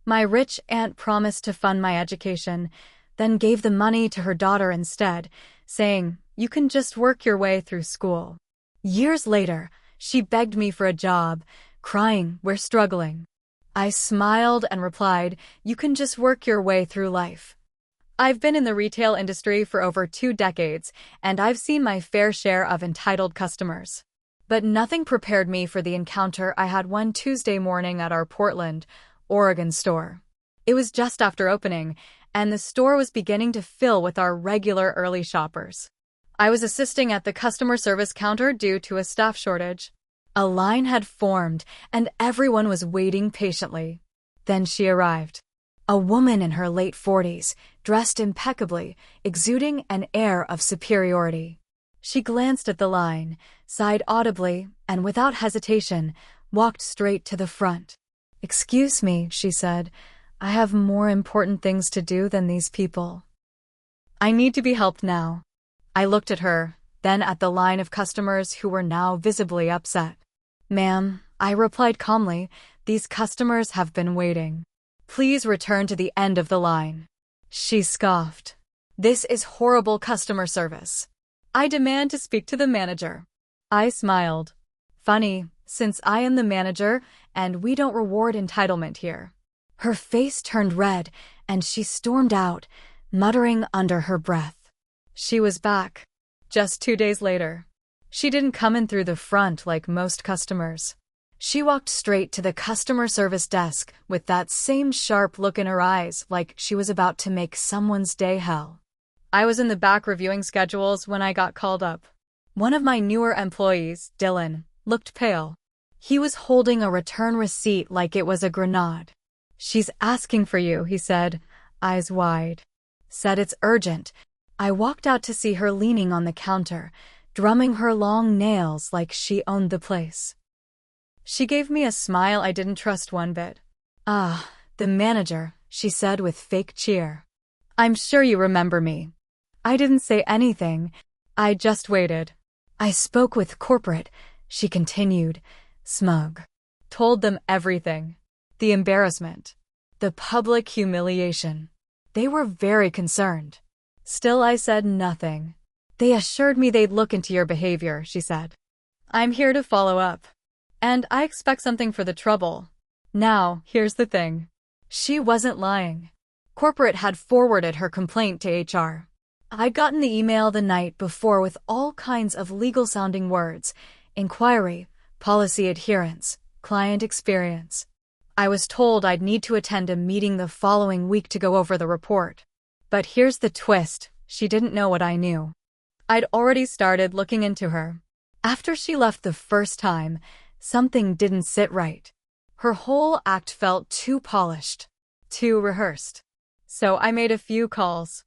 My rich aunt promised to fund my education, then gave the money to her daughter instead, saying, "You can just work your way through school." Years later, she begged me for a job, crying, "We're struggling." I smiled and replied, "You can just work your way through life." I've been in the retail industry for over 2 decades, and I've seen my fair share of entitled customers. But nothing prepared me for the encounter I had one Tuesday morning at our Portland, Oregon store. It was just after opening, and the store was beginning to fill with our regular early shoppers. I was assisting at the customer service counter due to a staff shortage. A line had formed, and everyone was waiting patiently. Then she arrived. A woman in her late 40s, dressed impeccably, exuding an air of superiority. She glanced at the line, sighed audibly, and without hesitation, walked straight to the front. "Excuse me," she said, "I have more important things to do than these people. I need to be helped now." I looked at her, then at the line of customers who were now visibly upset. "Ma'am," I replied calmly, "these customers have been waiting. Please return to the end of the line." She scoffed. "This is horrible customer service. I demand to speak to the manager." I smiled. "Funny, since I am the manager, and we don't reward entitlement here." Her face turned red, and she stormed out, muttering under her breath. She was back. Just 2 days later. She didn't come in through the front like most customers. She walked straight to the customer service desk with that same sharp look in her eyes, like she was about to make someone's day hell. I was in the back reviewing schedules when I got called up. One of my newer employees, Dylan, looked pale. He was holding a return receipt like it was a grenade. "She's asking for you," he said, eyes wide. "Said it's urgent." I walked out to see her leaning on the counter, drumming her long nails like she owned the place. She gave me a smile I didn't trust one bit. "Ah, the manager," she said with fake cheer. "I'm sure you remember me." I didn't say anything. I just waited. "I spoke with corporate," she continued, smug. "Told them everything. The embarrassment. The public humiliation. They were very concerned." Still, I said nothing. "They assured me they'd look into your behavior," she said. "I'm here to follow up. And I expect something for the trouble." Now, here's the thing. She wasn't lying. Corporate had forwarded her complaint to HR. I'd gotten the email the night before with all kinds of legal-sounding words: inquiry, policy adherence, client experience. I was told I'd need to attend a meeting the following week to go over the report. But here's the twist: she didn't know what I knew. I'd already started looking into her. After she left the first time, something didn't sit right. Her whole act felt too polished, too rehearsed. So I made a few calls.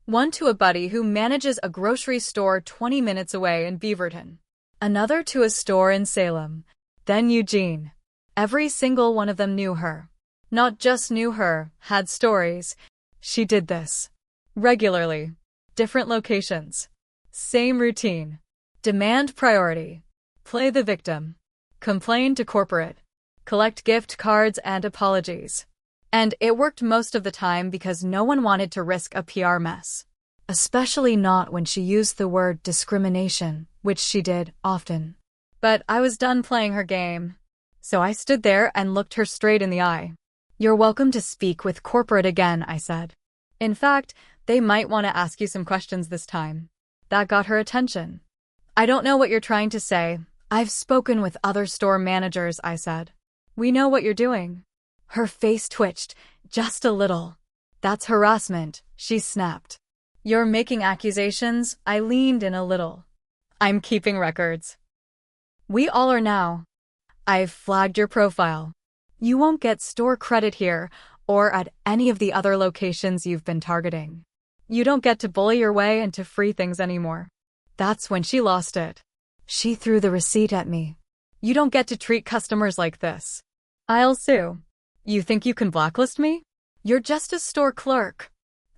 One to a buddy who manages a grocery store 20 minutes away in Beaverton. Another to a store in Salem. Then Eugene. Every single one of them knew her. Not just knew her, had stories. She did this regularly. Different locations. Same routine. Demand priority. Play the victim. Complain to corporate. Collect gift cards and apologies. And it worked most of the time because no one wanted to risk a PR mess. Especially not when she used the word discrimination, which she did often. But I was done playing her game. So I stood there and looked her straight in the eye. "You're welcome to speak with corporate again," I said. "In fact, they might want to ask you some questions this time." That got her attention. "I don't know what you're trying to say. I've spoken with other store managers," I said. "We know what you're doing." Her face twitched, just a little. "That's harassment," she snapped. "You're making accusations?" I leaned in a little. "I'm keeping records." "We all are now. I've flagged your profile. You won't get store credit here or at any of the other locations you've been targeting. You don't get to bully your way into free things anymore." That's when she lost it. She threw the receipt at me. "You don't get to treat customers like this. I'll sue." "You think you can blacklist me? You're just a store clerk."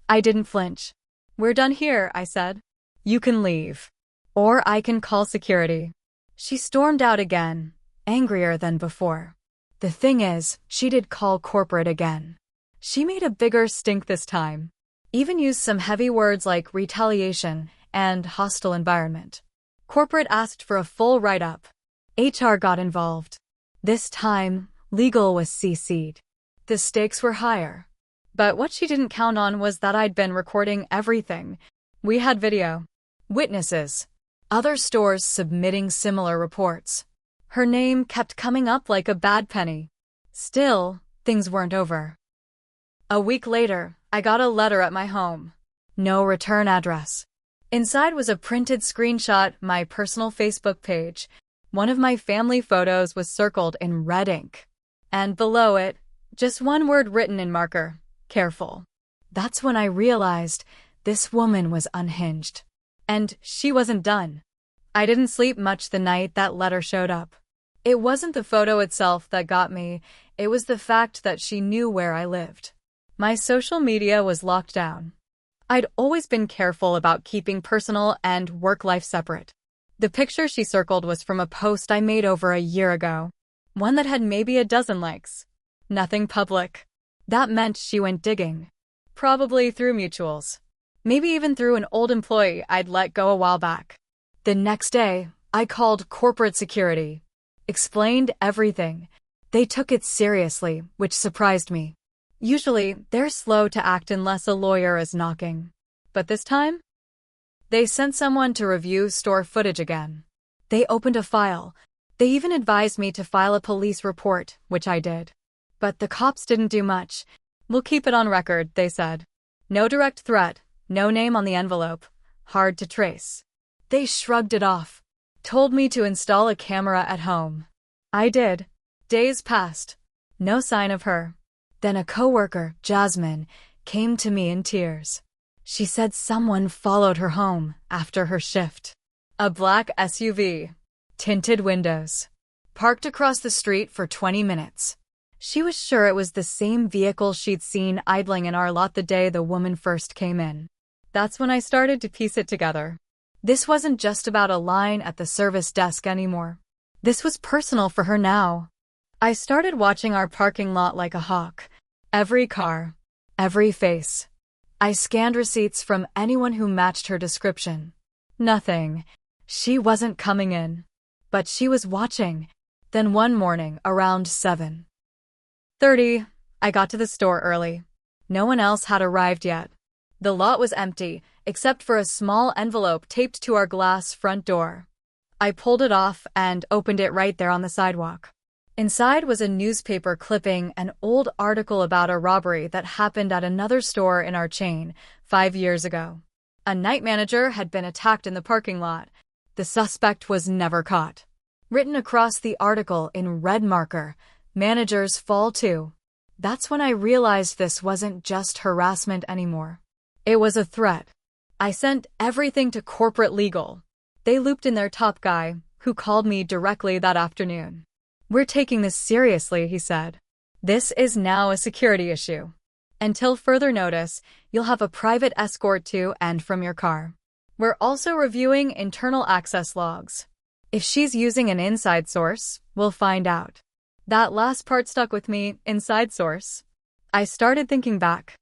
I didn't flinch. "We're done here," I said. "You can leave. Or I can call security." She stormed out again, angrier than before. The thing is, she did call corporate again. She made a bigger stink this time. Even used some heavy words like retaliation and hostile environment. Corporate asked for a full write-up. HR got involved. This time, legal was CC'd. The stakes were higher. But what she didn't count on was that I'd been recording everything. We had video. Witnesses. Other stores submitting similar reports. Her name kept coming up like a bad penny. Still, things weren't over. A week later, I got a letter at my home. No return address. Inside was a printed screenshot, my personal Facebook page. One of my family photos was circled in red ink. And below it, just one word written in marker. Careful. That's when I realized this woman was unhinged. And she wasn't done. I didn't sleep much the night that letter showed up. It wasn't the photo itself that got me, it was the fact that she knew where I lived. My social media was locked down. I'd always been careful about keeping personal and work life separate. The picture she circled was from a post I made over a year ago. One that had maybe a dozen likes. Nothing public. That meant she went digging. Probably through mutuals. Maybe even through an old employee I'd let go a while back. The next day, I called corporate security. Explained everything. They took it seriously, which surprised me. Usually, they're slow to act unless a lawyer is knocking. But this time? They sent someone to review store footage again. They opened a file. They even advised me to file a police report, which I did. But the cops didn't do much. We'll keep it on record, they said. No direct threat, no name on the envelope. Hard to trace. They shrugged it off. Told me to install a camera at home. I did. Days passed. No sign of her. Then a coworker, Jasmine, came to me in tears. She said someone followed her home after her shift. A black SUV. Tinted windows. Parked across the street for 20 minutes. She was sure it was the same vehicle she'd seen idling in our lot the day the woman first came in. That's when I started to piece it together. This wasn't just about a line at the service desk anymore. This was personal for her now. I started watching our parking lot like a hawk. Every car. Every face. I scanned receipts from anyone who matched her description. Nothing. She wasn't coming in. But she was watching. Then one morning, around 7:30, I got to the store early. No one else had arrived yet. The lot was empty, except for a small envelope taped to our glass front door. I pulled it off and opened it right there on the sidewalk. Inside was a newspaper clipping, an old article about a robbery that happened at another store in our chain 5 years ago. A night manager had been attacked in the parking lot. The suspect was never caught. Written across the article in red marker, managers fall too. That's when I realized this wasn't just harassment anymore. It was a threat. I sent everything to corporate legal. They looped in their top guy, who called me directly that afternoon. We're taking this seriously, he said. This is now a security issue. Until further notice, you'll have a private escort to and from your car. We're also reviewing internal access logs. If she's using an inside source, we'll find out. That last part stuck with me, inside source. I started thinking back.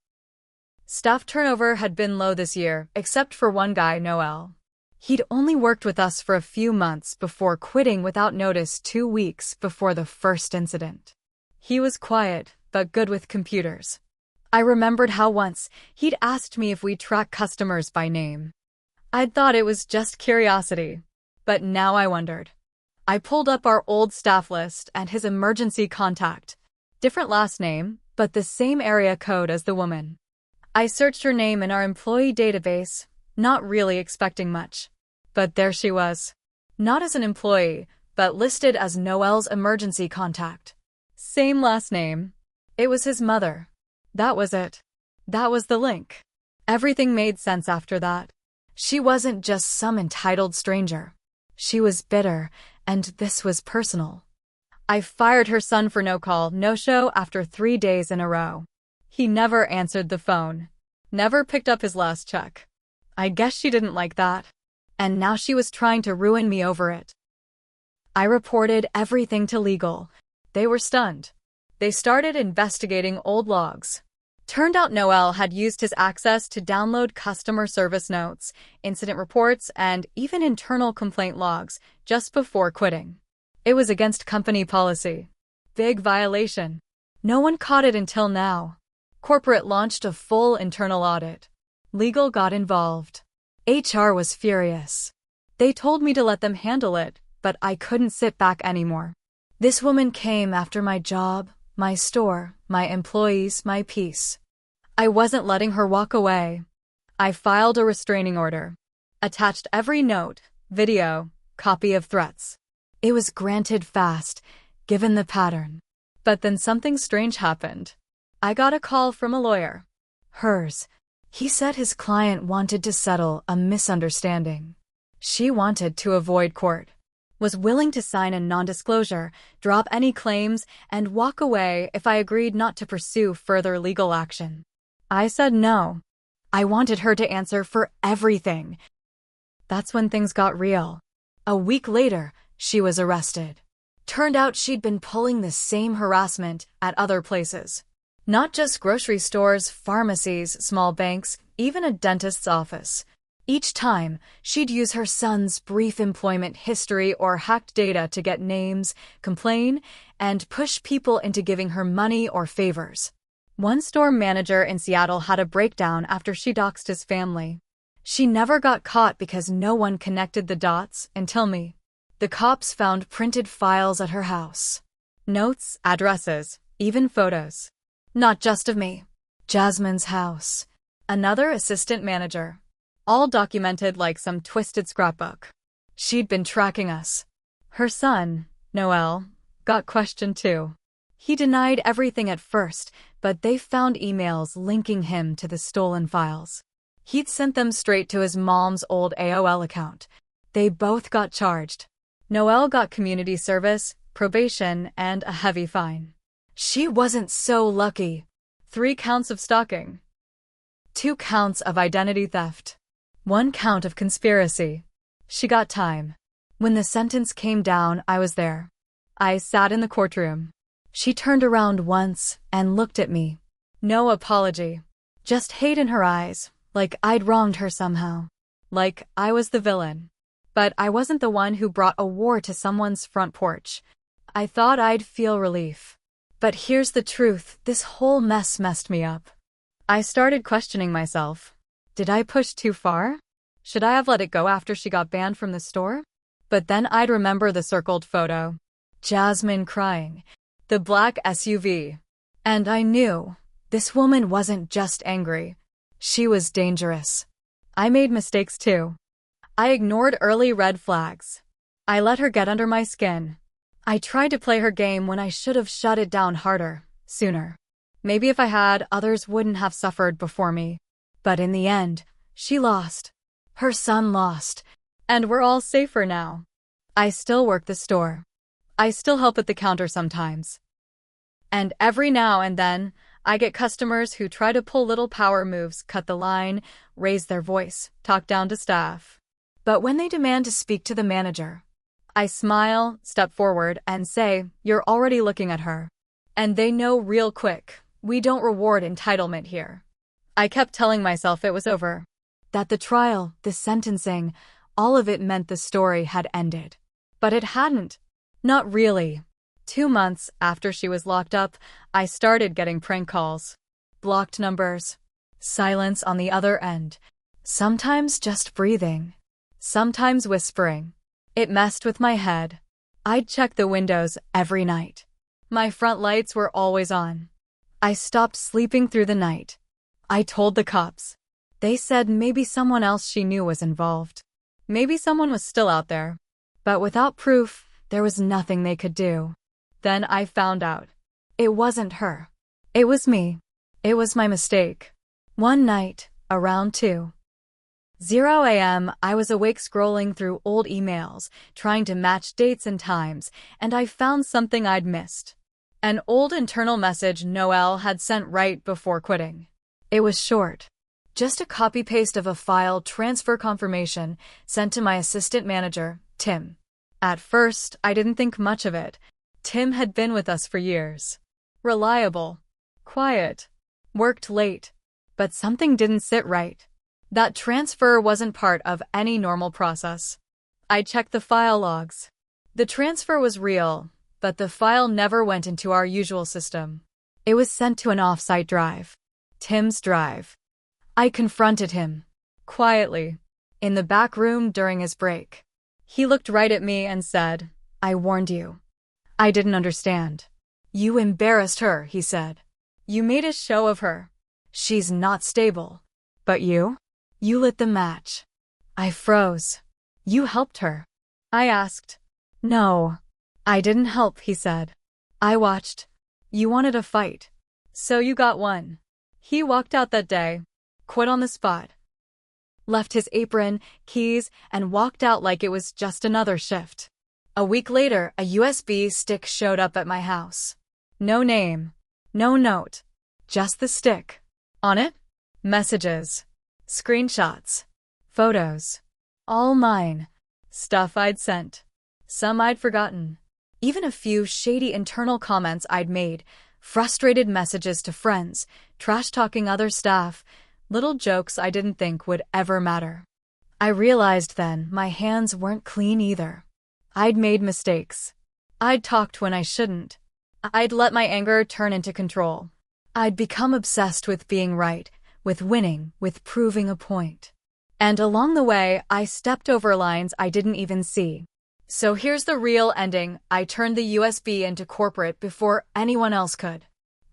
Staff turnover had been low this year, except for one guy, Noel. He'd only worked with us for a few months before quitting without notice 2 weeks before the first incident. He was quiet, but good with computers. I remembered how once he'd asked me if we track customers by name. I'd thought it was just curiosity, but now I wondered. I pulled up our old staff list and his emergency contact. Different last name, but the same area code as the woman. I searched her name in our employee database, not really expecting much. But there she was. Not as an employee, but listed as Noel's emergency contact. Same last name. It was his mother. That was it. That was the link. Everything made sense after that. She wasn't just some entitled stranger. She was bitter, and this was personal. I fired her son for no call, no show after 3 days in a row. He never answered the phone. Never picked up his last check. I guess she didn't like that. And now she was trying to ruin me over it. I reported everything to legal. They were stunned. They started investigating old logs. Turned out Noel had used his access to download customer service notes, incident reports, and even internal complaint logs just before quitting. It was against company policy. Big violation. No one caught it until now. Corporate launched a full internal audit. Legal got involved. HR was furious. They told me to let them handle it, but I couldn't sit back anymore. This woman came after my job, my store, my employees, my peace. I wasn't letting her walk away. I filed a restraining order. Attached every note, video, copy of threats. It was granted fast, given the pattern. But then something strange happened. I got a call from a lawyer. Hers. He said his client wanted to settle a misunderstanding. She wanted to avoid court. Was willing to sign a non-disclosure, drop any claims, and walk away if I agreed not to pursue further legal action. I said no. I wanted her to answer for everything. That's when things got real. A week later, she was arrested. Turned out she'd been pulling the same harassment at other places. Not just grocery stores, pharmacies, small banks, even a dentist's office. Each time, she'd use her son's brief employment history or hacked data to get names, complain, and push people into giving her money or favors. One store manager in Seattle had a breakdown after she doxed his family. She never got caught because no one connected the dots until me. The cops found printed files at her house. Notes, addresses, even photos. Not just of me. Jasmine's house. Another assistant manager. All documented like some twisted scrapbook. She'd been tracking us. Her son, Noel, got questioned too. He denied everything at first, but they found emails linking him to the stolen files. He'd sent them straight to his mom's old AOL account. They both got charged. Noel got community service, probation, and a heavy fine. She wasn't so lucky. 3 counts of stalking. 2 counts of identity theft. 1 count of conspiracy. She got time. When the sentence came down, I was there. I sat in the courtroom. She turned around once and looked at me. No apology. Just hate in her eyes, like I'd wronged her somehow. Like I was the villain. But I wasn't the one who brought a war to someone's front porch. I thought I'd feel relief. But here's the truth, this whole mess messed me up. I started questioning myself. Did I push too far? Should I have let it go after she got banned from the store? But then I'd remember the circled photo. Jasmine crying. The black SUV. And I knew, this woman wasn't just angry. She was dangerous. I made mistakes too. I ignored early red flags. I let her get under my skin. I tried to play her game when I should have shut it down harder, sooner. Maybe if I had, others wouldn't have suffered before me. But in the end, she lost. Her son lost. And we're all safer now. I still work the store. I still help at the counter sometimes. And every now and then, I get customers who try to pull little power moves, cut the line, raise their voice, talk down to staff. But when they demand to speak to the manager, I smile, step forward, and say, "You're already looking at her." And they know real quick, we don't reward entitlement here. I kept telling myself it was over. That the trial, the sentencing, all of it meant the story had ended. But it hadn't. Not really. 2 months after she was locked up, I started getting prank calls. Blocked numbers. Silence on the other end. Sometimes just breathing. Sometimes whispering. It messed with my head. I'd check the windows every night. My front lights were always on. I stopped sleeping through the night. I told the cops. They said maybe someone else she knew was involved. Maybe someone was still out there. But without proof, there was nothing they could do. Then I found out. It wasn't her. It was me. It was my mistake. One night, around 2:00 a.m., I was awake scrolling through old emails, trying to match dates and times, and I found something I'd missed. An old internal message Noel had sent right before quitting. It was short. Just a copy-paste of a file transfer confirmation sent to my assistant manager, Tim. At first, I didn't think much of it. Tim had been with us for years. Reliable. Quiet. Worked late. But something didn't sit right. That transfer wasn't part of any normal process. I checked the file logs. The transfer was real, but the file never went into our usual system. It was sent to an off-site drive. Tim's drive. I confronted him. Quietly. In the back room during his break. He looked right at me and said, "I warned you." I didn't understand. "You embarrassed her," he said. "You made a show of her. She's not stable. But you? You lit the match." I froze. "You helped her?" I asked. "No. I didn't help," he said. "I watched. You wanted a fight. So you got one." He walked out that day. Quit on the spot. Left his apron, keys, and walked out like it was just another shift. A week later, a USB stick showed up at my house. No name. No note. Just the stick. On it? Messages. Screenshots. Photos. All mine. Stuff I'd sent. Some I'd forgotten. Even a few shady internal comments I'd made, frustrated messages to friends, trash-talking other staff, little jokes I didn't think would ever matter. I realized then my hands weren't clean either. I'd made mistakes. I'd talked when I shouldn't. I'd let my anger turn into control. I'd become obsessed with being right, with winning, with proving a point. And along the way, I stepped over lines I didn't even see. So here's the real ending. I turned the USB into corporate before anyone else could.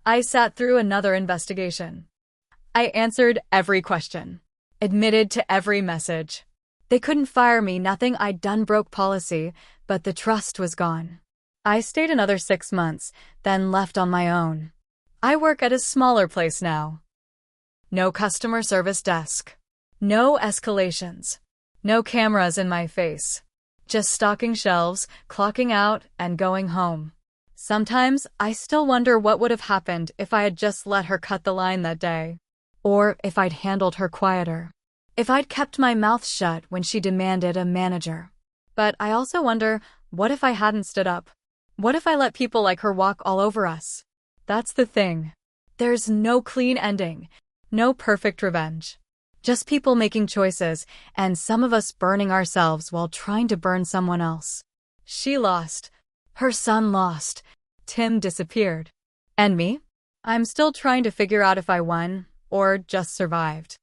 I sat through another investigation. I answered every question. Admitted to every message. They couldn't fire me, nothing I'd done broke policy, but the trust was gone. I stayed another 6 months, then left on my own. I work at a smaller place now. No customer service desk. No escalations. No cameras in my face. Just stocking shelves, clocking out, and going home. Sometimes I still wonder what would have happened if I had just let her cut the line that day. Or if I'd handled her quieter. If I'd kept my mouth shut when she demanded a manager. But I also wonder, what if I hadn't stood up? What if I let people like her walk all over us? That's the thing. There's no clean ending. No perfect revenge. Just people making choices, and some of us burning ourselves while trying to burn someone else. She lost. Her son lost. Tim disappeared. And me? I'm still trying to figure out if I won, or just survived.